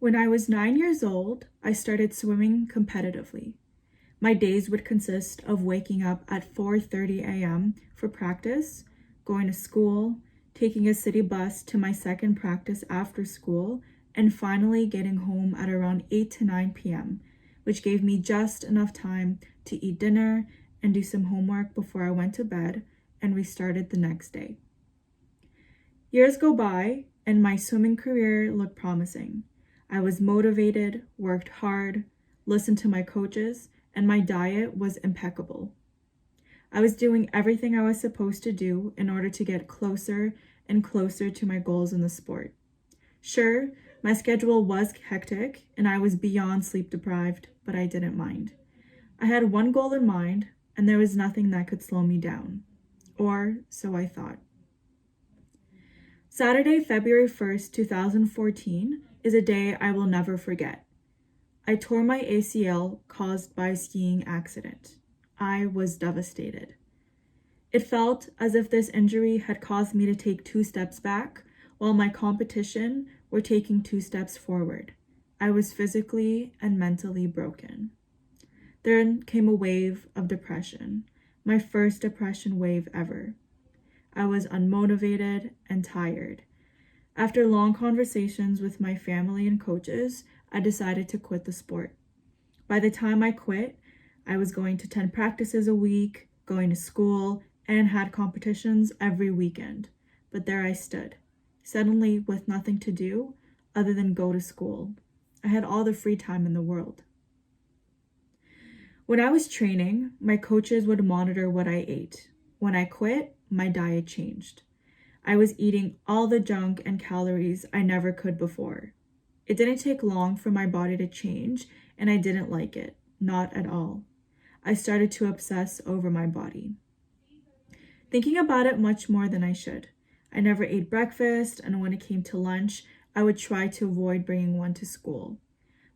When I was 9 years old, I started swimming competitively. My days would consist of waking up at 4:30 a.m. for practice, going to school, taking a city bus to my second practice after school, and finally getting home at around 8 to 9 p.m., which gave me just enough time to eat dinner and do some homework before I went to bed and restarted the next day. Years go by, and my swimming career looked promising. I was motivated, worked hard, listened to my coaches, and my diet was impeccable. I was doing everything I was supposed to do in order to get closer and closer to my goals in the sport. Sure, my schedule was hectic and I was beyond sleep deprived, but I didn't mind. I had one goal in mind, and there was nothing that could slow me down. Or so I thought. Saturday, February 1st, 2014 is a day I will never forget. I tore my ACL caused by a skiing accident. I was devastated. It felt as if this injury had caused me to take 2 steps back, while my competition were taking 2 steps forward. I was physically and mentally broken. Then came a wave of depression, my first depression wave ever. I was unmotivated and tired. After long conversations with my family and coaches, I decided to quit the sport. By the time I quit, I was going to 10 practices a week, going to school, and had competitions every weekend. But there I stood, suddenly with nothing to do other than go to school. I had all the free time in the world. When I was training, my coaches would monitor what I ate. When I quit, my diet changed. I was eating all the junk and calories I never could before. It didn't take long for my body to change, and I didn't like it, not at all. I started to obsess over my body, thinking about it much more than I should. I never ate breakfast, and when it came to lunch, I would try to avoid bringing one to school.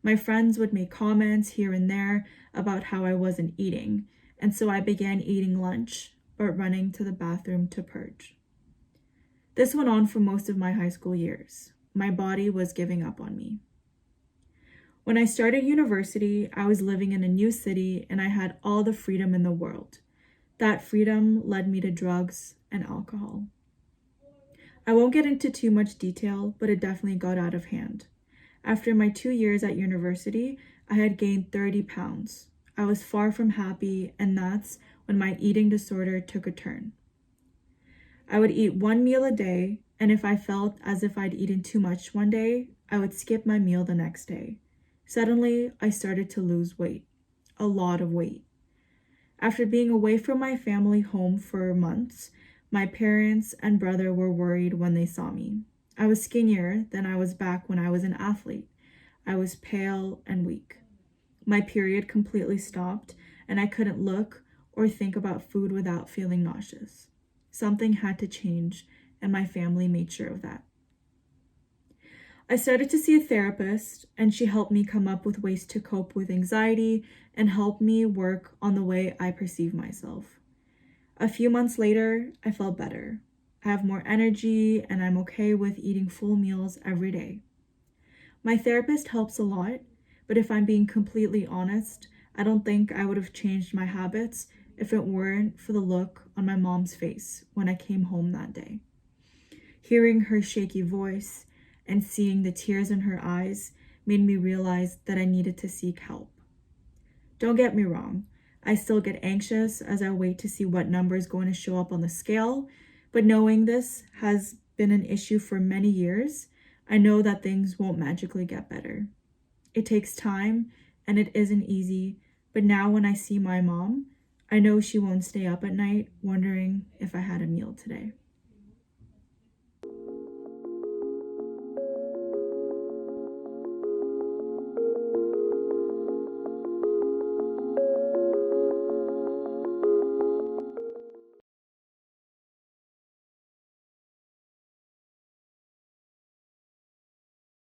My friends would make comments here and there about how I wasn't eating, and so I began eating lunch, but running to the bathroom to purge. This went on for most of my high school years. My body was giving up on me. When I started university, I was living in a new city and I had all the freedom in the world. That freedom led me to drugs and alcohol. I won't get into too much detail, but it definitely got out of hand. After my 2 years at university, I had gained 30 pounds. I was far from happy, and that's when my eating disorder took a turn. I would eat 1 meal a day, and if I felt as if I'd eaten too much one day, I would skip my meal the next day. Suddenly, I started to lose weight, a lot of weight. After being away from my family home for months, my parents and brother were worried when they saw me. I was skinnier than I was back when I was an athlete. I was pale and weak. My period completely stopped, and I couldn't look or think about food without feeling nauseous. Something had to change, and my family made sure of that. I started to see a therapist, and she helped me come up with ways to cope with anxiety and help me work on the way I perceive myself. A few months later, I felt better. I have more energy, and I'm okay with eating full meals every day. My therapist helps a lot, but if I'm being completely honest, I don't think I would have changed my habits if it weren't for the look on my mom's face when I came home that day. Hearing her shaky voice and seeing the tears in her eyes made me realize that I needed to seek help. Don't get me wrong, I still get anxious as I wait to see what number is going to show up on the scale, but knowing this has been an issue for many years, I know that things won't magically get better. It takes time and it isn't easy, but now when I see my mom, I know she won't stay up at night wondering if I had a meal today.